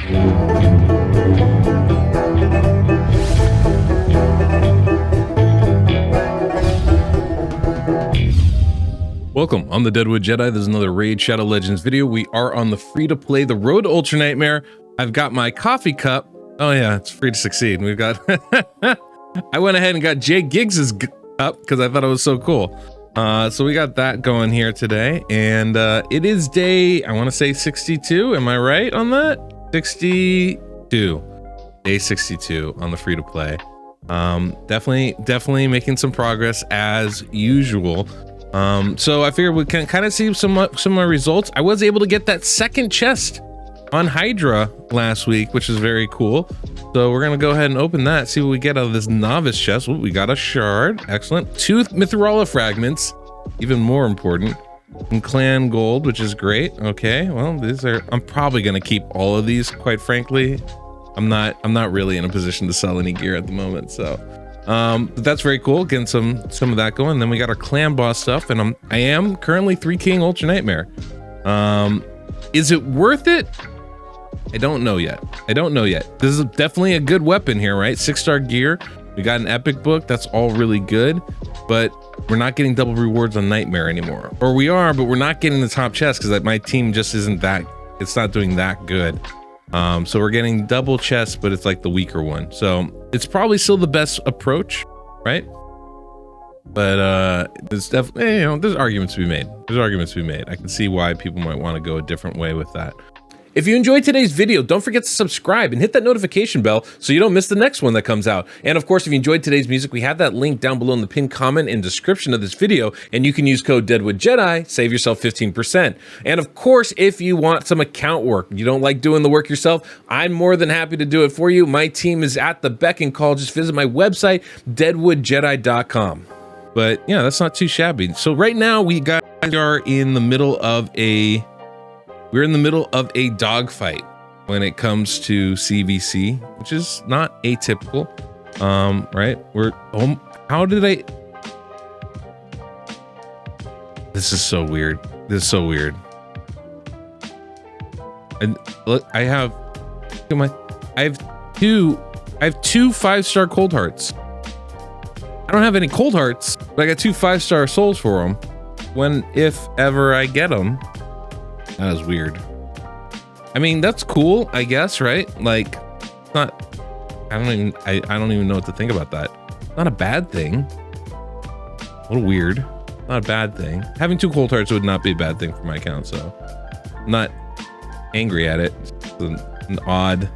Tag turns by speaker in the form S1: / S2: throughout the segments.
S1: Welcome, I'm the DeadwoodJedi. This is another Raid Shadow Legends video. We are on the free-to-play The Road to Ultra Nightmare. I've got my coffee cup. Oh yeah, it's free to succeed. We've got... I went ahead and got Jay Giggs's cup because I thought it was so cool. So we got that going here today. And it is day, I want to say 62. Am I right on that? 62. Day 62 on the free-to-play. Definitely making some progress as usual. So I figured we can kind of see some of my results. I was able to get that second chest on Hydra last week, which is very cool. So we're gonna go ahead and open that, see what we get out of this novice chest. Ooh, we got a shard, excellent. 2 Mithrala fragments, even more important. And clan gold, which is great. Okay, well, these are, I'm probably gonna keep all of these, quite frankly. I'm not really in a position to sell any gear at the moment, so. But that's very cool, getting some of that going. Then we got our clan boss stuff, and I am currently 3 King Ultra Nightmare. Is it worth it? I don't know yet. This is definitely a good weapon here, right? 6-star gear. We got an epic book. That's all really good, but we're not getting double rewards on Nightmare anymore. Or we are, but we're not getting the top chest because my team just isn't that. It's not doing that good. So we're getting double chests, but it's like the weaker one. So it's probably still the best approach, right? But there's definitely, you know, there's arguments to be made. I can see why people might want to go a different way with that. If you enjoyed today's video, don't forget to subscribe and hit that notification bell so you don't miss the next one that comes out. And of course, if you enjoyed today's music, we have that link down below in the pinned comment and description of this video, and you can use code DeadwoodJedi, save yourself 15%. And of course, if you want some account work, you don't like doing the work yourself, I'm more than happy to do it for you. My team is at the beck and call. Just visit my website, DeadwoodJedi.com. But yeah, that's not too shabby. So right now we are in the middle of a dogfight when it comes to CvC, which is not atypical. Right? How did I? This is so weird. And look, I have 2 5-star cold hearts. I don't have any cold hearts, but I got 2 5-star souls for them. If ever I get them. That is weird. I mean, that's cool, I guess, right? Like, it's not. I don't even know what to think about that. Not a bad thing. A little weird. Not a bad thing. Having 2 cold hearts would not be a bad thing for my account, so I'm not angry at it. It's an odd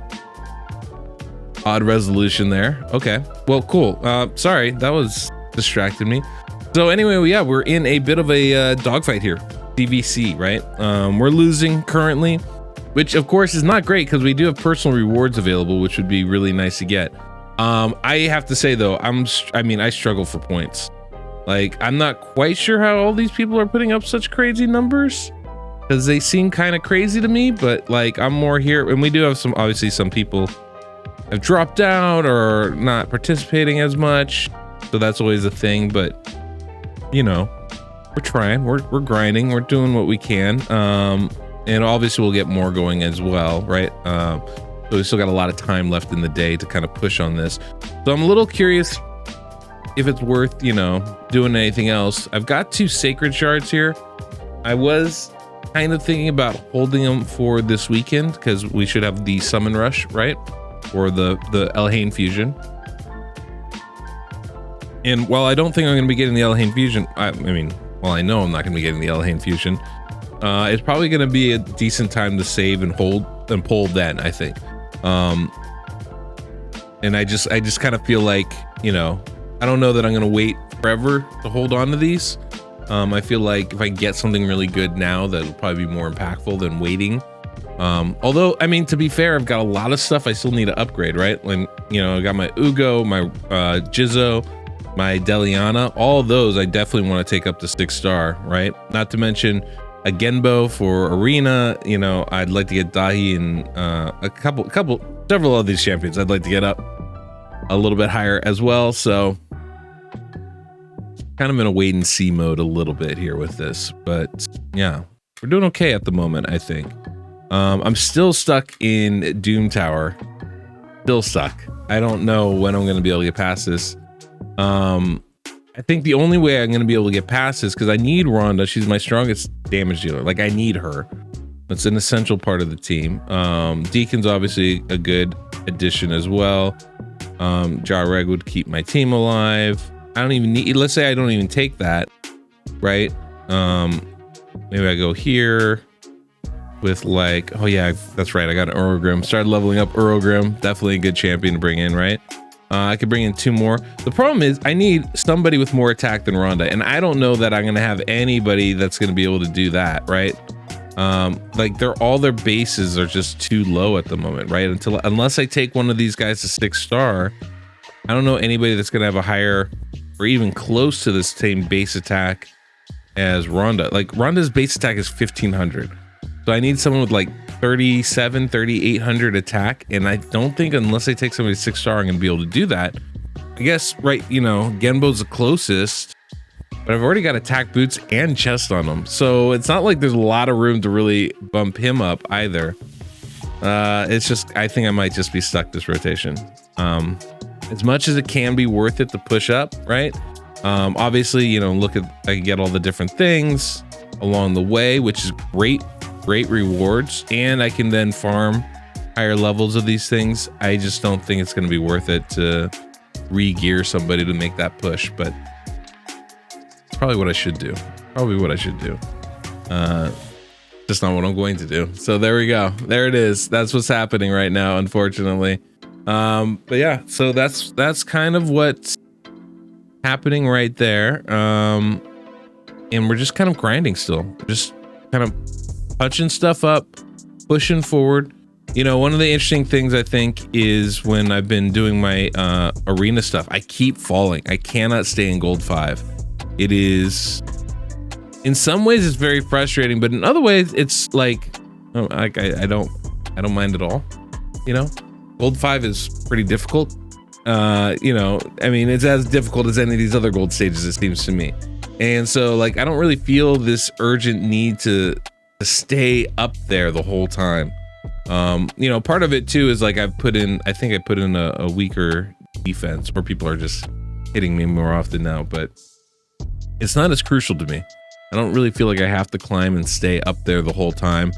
S1: resolution there. Okay. Well, cool. Sorry, that was distracted me. So anyway, yeah, we're in a bit of a dogfight here. CvC, right? We're losing currently, which of course is not great because we do have personal rewards available, which would be really nice to get. I have to say though, I struggle for points. Like, I'm not quite sure how all these people are putting up such crazy numbers because they seem kind of crazy to me, but like, I'm more here, and we do have obviously some people have dropped out or not participating as much, so that's always a thing. But you know, we're trying, we're grinding, we're doing what we can, and obviously we'll get more going as well, right? So we still got a lot of time left in the day to kind of push on this. So I'm a little curious if it's worth, you know, doing anything else. I've got 2 sacred shards here. I was kind of thinking about holding them for this weekend because we should have the summon rush, right? Or the Elhain fusion. And while I don't think I'm going to be getting the Elhain fusion, I know I'm not going to be getting the Elhain fusion. It's probably going to be a decent time to save and hold and pull then, I think. And I just kind of feel like, you know, I don't know that I'm going to wait forever to hold on to these. I feel like if I get something really good now, that'll probably be more impactful than waiting. Although, I mean, to be fair, I've got a lot of stuff I still need to upgrade, right? Like, you know, I got my Ugo, my Jizzo, my Deliana, all of those I definitely want to take up to 6-star, right? Not to mention a Genbo for Arena. You know, I'd like to get Dahi and several of these champions I'd like to get up a little bit higher as well. So kind of in a wait and see mode a little bit here with this, but yeah, we're doing okay at the moment, I think. I'm still stuck in Doom Tower. Still stuck. I don't know when I'm going to be able to get past this. I think the only way I'm going to be able to get past this, because I need Rhonda. She's my strongest damage dealer. Like, I need her. That's an essential part of the team. Deacon's obviously a good addition as well. Jarreg would keep my team alive. I don't even need, let's say I don't even take that, right? Maybe I go here with like, oh yeah, that's right. I got an Urogrim. Started leveling up Urogrim. Definitely a good champion to bring in, right? I could bring in 2 more. The problem is I need somebody with more attack than Rhonda, and I don't know that I'm gonna have anybody that's gonna be able to do that, right? Like all their bases are just too low at the moment, right? Unless I take one of these guys to 6-star, I don't know anybody that's gonna have a higher or even close to the same base attack as Rhonda. Like Rhonda's base attack is 1500. So I need someone with like 3,800 attack, and I don't think unless I take somebody 6-star, I'm gonna be able to do that. I guess, right, you know, Genbo's the closest, but I've already got attack boots and chest on him, so it's not like there's a lot of room to really bump him up either. It's just, I think I might just be stuck this rotation. As much as it can be worth it to push up, right? Obviously, you know, look at, I can get all the different things along the way, which is great rewards, and I can then farm higher levels of these things. I just don't think it's going to be worth it to re-gear somebody to make that push, but it's probably what I should do. Just not what I'm going to do. So there we go. There it is. That's what's happening right now, unfortunately. But yeah, so that's kind of what's happening right there. And we're just kind of grinding still, just kind of punching stuff up, pushing forward. You know, one of the interesting things I think is when I've been doing my arena stuff, I keep falling. I cannot stay in gold 5. It is, in some ways it's very frustrating, but in other ways it's like, I don't mind at all. You know, gold 5 is pretty difficult. You know, I mean, it's as difficult as any of these other gold stages, it seems to me. And so like, I don't really feel this urgent need to stay up there the whole time. You know, part of it too is like I think I put in a weaker defense where people are just hitting me more often now, but it's not as crucial to me. I don't really feel like I have to climb and stay up there the whole time.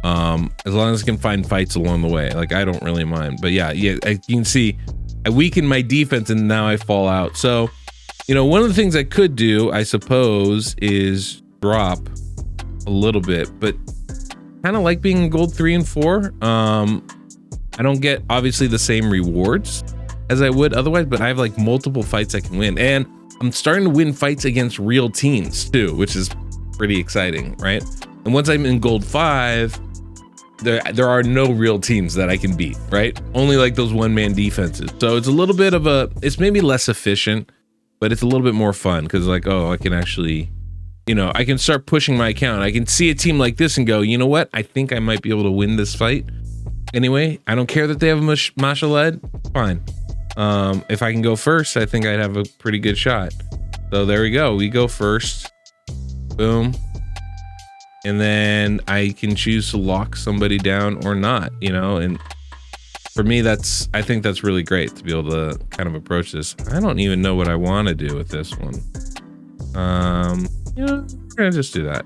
S1: As long as I can find fights along the way, like I don't really mind. But yeah, you can see I weaken my defense and now I fall out. So, you know, one of the things I could do, I suppose, is drop a little bit, but kind of like being in gold 3 and 4. I don't get obviously the same rewards as I would otherwise, but I have like multiple fights I can win, and I'm starting to win fights against real teams too, which is pretty exciting, right? And once I'm in gold 5, there are no real teams that I can beat, right? Only like those one-man defenses. So it's a little bit of it's maybe less efficient, but it's a little bit more fun because like, oh, I can actually, you know, I can start pushing my account. I can see a team like this and go, you know what? I think I might be able to win this fight. Anyway, I don't care that they have a Mashaled. Fine. If I can go first, I think I'd have a pretty good shot. So there we go. We go first. Boom. And then I can choose to lock somebody down or not, you know, and for me, I think that's really great to be able to kind of approach this. I don't even know what I want to do with this one. You know, we're gonna just do that.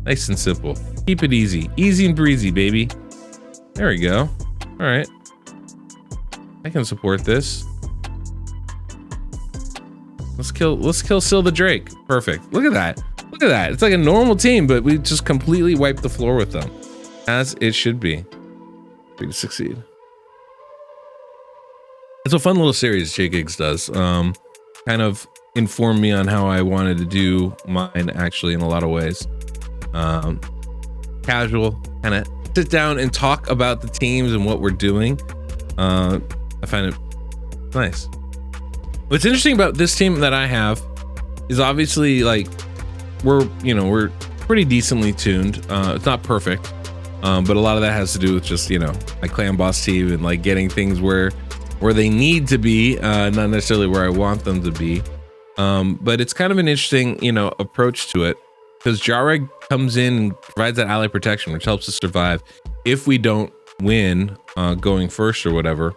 S1: Nice and simple. Keep it easy. Easy and breezy, baby. There we go. All right. I can support this. Let's kill Syl the Drake. Perfect. Look at that. Look at that. It's like a normal team, but we just completely wiped the floor with them. As it should be. Way to succeed. It's a fun little series J-Gigs does. Kind of informed me on how I wanted to do mine actually in a lot of ways. Casual, kind of sit down and talk about the teams and what we're doing. I find it nice. What's interesting about this team that I have is obviously like we're pretty decently tuned. It's not perfect, but a lot of that has to do with just, you know, my clan boss team and like getting things where they need to be, not necessarily where I want them to be. But it's kind of an interesting, you know, approach to it. because Jareg comes in and provides that ally protection, which helps us survive if we don't win going first or whatever.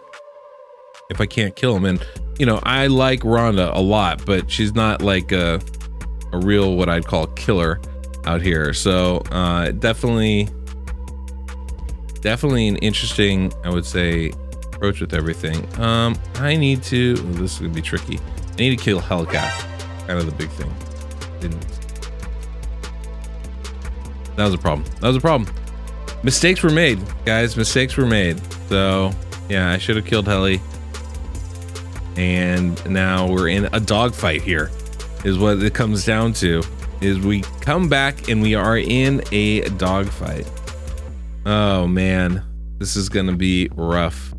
S1: If I can't kill him, and you know, I like Rhonda a lot, but she's not like a real what I'd call killer out here. So definitely an interesting, I would say, approach with everything. I need to. Oh, this is gonna be tricky. I need to kill Hellcat. Kind of the big thing. That was a problem. That was a problem. Mistakes were made, guys. Mistakes were made. So yeah, I should have killed Helly. And now we're in a dogfight here, is what it comes down to. Is we come back and we are in a dogfight. Oh man, this is gonna be rough.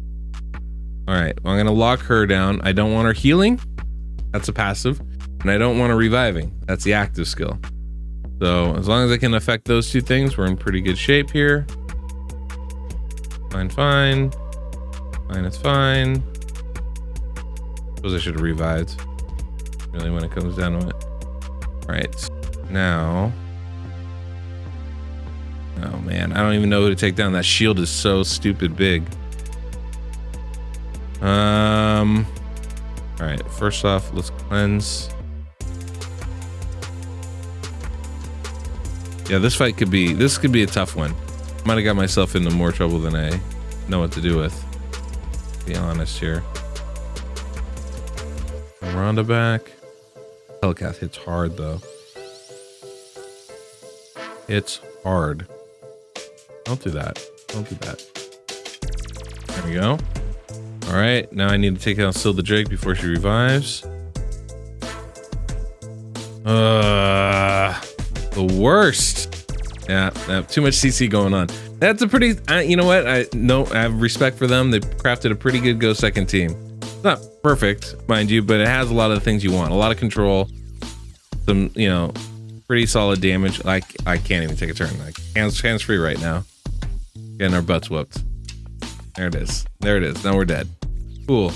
S1: All right, well, I'm gonna lock her down. I don't want her healing. That's a passive. And I don't want her reviving. That's the active skill. So as long as I can affect those two things, we're in pretty good shape here. Fine, fine. Fine, it's fine. Suppose I should have revived, really, when it comes down to it. All right, now. Oh man, I don't even know who to take down. That shield is so stupid big. All right, first off, let's cleanse. Yeah, this could be a tough one. Might have got myself into more trouble than I know what to do with. To be honest here. Rhonda back. Hellcat hits hard though. It's hard. Don't do that. Don't do that. There we go. All right, now I need to take out Still the Drake before she revives. The worst. Yeah, too much CC going on. That's a pretty, you know what? I have respect for them. They've crafted a pretty good Go Second team. It's not perfect, mind you, but it has a lot of the things you want. A lot of control, some, you know, pretty solid damage. I can't even take a turn. Like hands free right now. Getting our butts whooped. There it is. There it is. Now we're dead. Cool.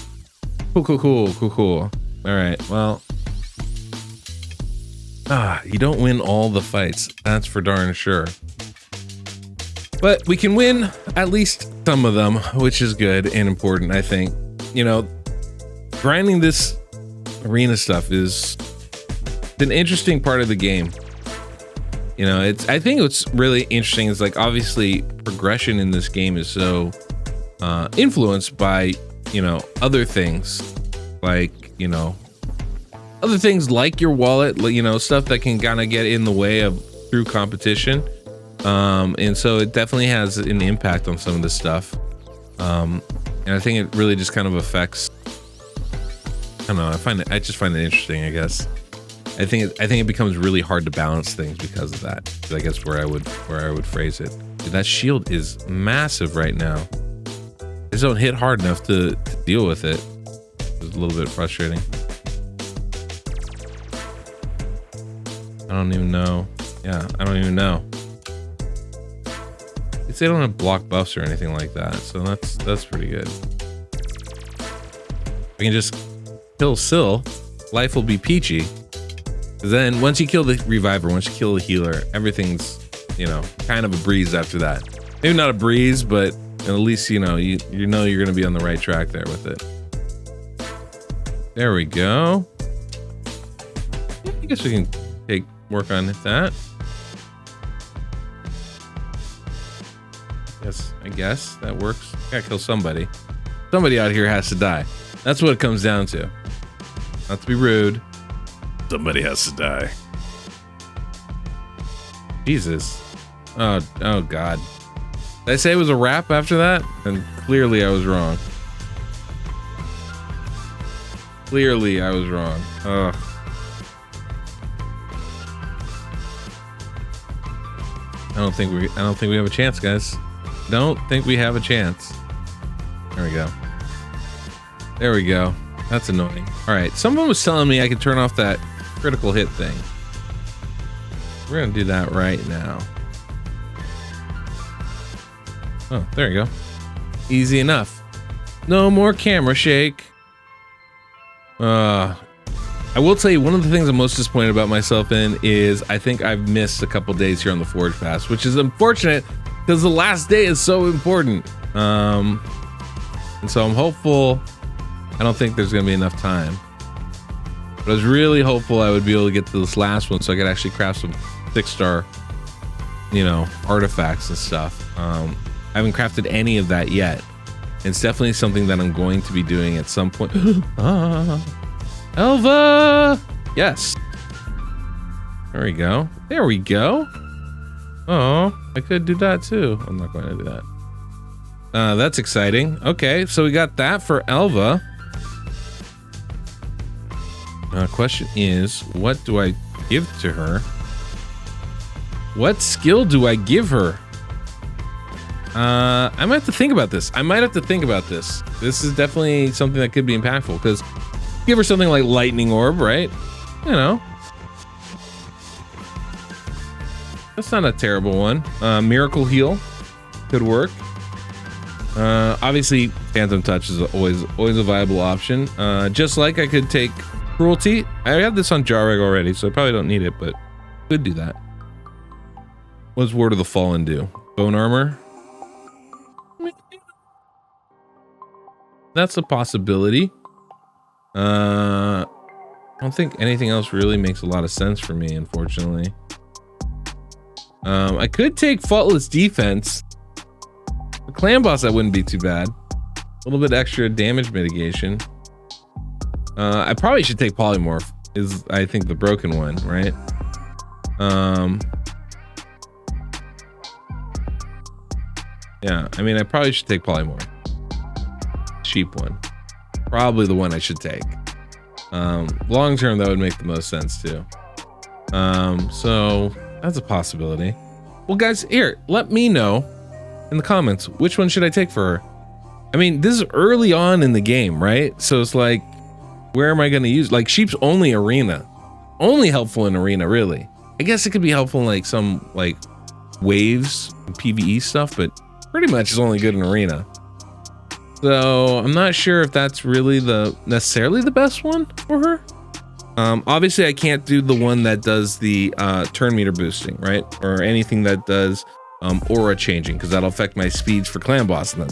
S1: Cool. All right. Well, you don't win all the fights. That's for darn sure. But we can win at least some of them, which is good and important, I think. You know, grinding this arena stuff is an interesting part of the game. You know, I think what's really interesting is, like, obviously progression in this game is so influenced by, you know, other things, like, you know, other things like your wallet, you know, stuff that can kind of get in the way of true competition. And so it definitely has an impact on some of this stuff. And I think it really just kind of affects, I don't know, I just find it interesting, I guess. I think it becomes really hard to balance things because of that. I guess where I would phrase it. Dude, that shield is massive right now. I just don't hit hard enough to deal with it. It's a little bit frustrating. I don't even know. Yeah, I don't even know. They don't have block buffs or anything like that, so that's pretty good. We can just kill Syl, life will be peachy. Then once you kill the reviver, once you kill the healer, everything's, you know, kind of a breeze after that. Maybe not a breeze, but at least, you know, you know you're gonna be on the right track there with it. There we go. I guess we can work on that. Yes, I guess that works. Gotta kill somebody. Somebody out here has to die. That's what it comes down to. Not to be rude. Somebody has to die. Jesus. Oh God. Did I say it was a wrap after that? And clearly I was wrong. Clearly I was wrong. Ugh. I don't think we have a chance, guys. Don't think we have a chance. There we go. There we go. That's annoying. All right, someone was telling me I could turn off that critical hit thing. We're gonna do that right now. Oh, there you go. Easy enough. No more camera shake. I I will tell you, one of the things I'm most disappointed about myself in is I think I've missed a couple days here on the Forge Pass, which is unfortunate because the last day is so important. And so I'm hopeful. I don't think there's gonna be enough time, but I was really hopeful I would be able to get to this last one so I could actually craft some 6-star, you know, artifacts and stuff. I haven't crafted any of that yet. It's definitely something that I'm going to be doing at some point. Elva! Yes. There we go. There we go. Oh, I could do that too. I'm not going to do that. That's exciting. Okay, so we got that for Elva. Question is, what do I give to her? What skill do I give her? I might have to think about this. This is definitely something that could be impactful because give her something like Lightning Orb, right? You know. That's not a terrible one. Miracle Heal could work. Obviously, Phantom Touch is always a viable option. Just like I could take Cruelty. I have this on Jarreg already, so I probably don't need it, but could do that. What does Ward of the Fallen do? Bone Armor? That's a possibility. I don't think anything else really makes a lot of sense for me, unfortunately. I could take Faultless Defense. The clan boss, that wouldn't be too bad. A little bit extra damage mitigation. I probably should take Polymorph, is I think the broken one, right? Yeah, I mean, I probably should take Polymorph. Cheap one. Probably the one I should take. Long term, that would make the most sense too. So that's a possibility. Well, guys, here, let me know in the comments, which one should I take for her? I mean, this is early on in the game, right? So it's like, where am I going to use? Like, Sheep's only arena. Only helpful in arena, really. I guess it could be helpful in like some like waves and PvE stuff, but pretty much is only good in arena. So I'm not sure if that's really necessarily the best one for her. Obviously I can't do the one that does the turn meter boosting, right? Or anything that does aura changing, because that'll affect my speeds for clan boss. And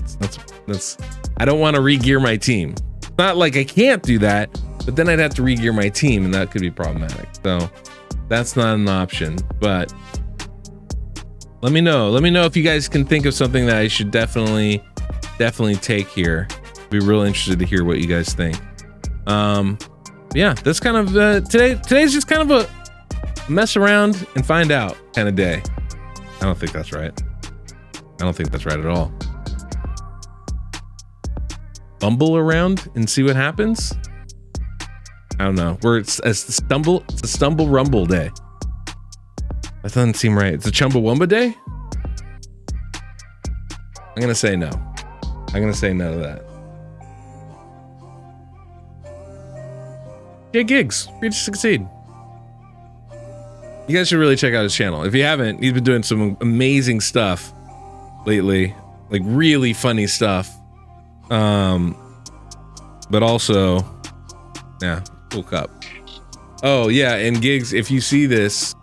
S1: that's I don't want to re-gear my team. It's not like I can't do that, but then I'd have to re-gear my team and that could be problematic. So that's not an option, but let me know if you guys can think of something that I should definitely take here. Be real interested to hear what you guys think. Yeah, that's kind of today's just kind of a mess around and find out kind of day. I don't think that's right. I don't think that's right at all. Bumble around and see what happens. I don't know. It's a stumble rumble day. That doesn't seem right. It's a Chumbawamba day. I'm gonna say no. I'm gonna say no to that. Jay Gigs, free to succeed. You guys should really check out his channel. If you haven't, he's been doing some amazing stuff lately, like really funny stuff. But also, yeah, cool cup. Oh yeah, and Gigs, if you see this,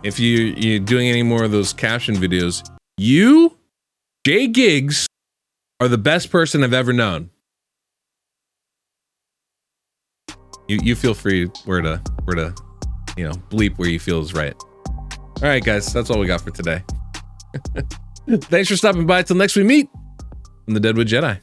S1: if you're doing any more of those caption videos, you, Jay Gigs, are the best person I've ever known. You feel free where to you know, bleep where you feel is right. All right, guys, that's all we got for today. Thanks for stopping by. Till next we meet, I'm the Deadwood Jedi.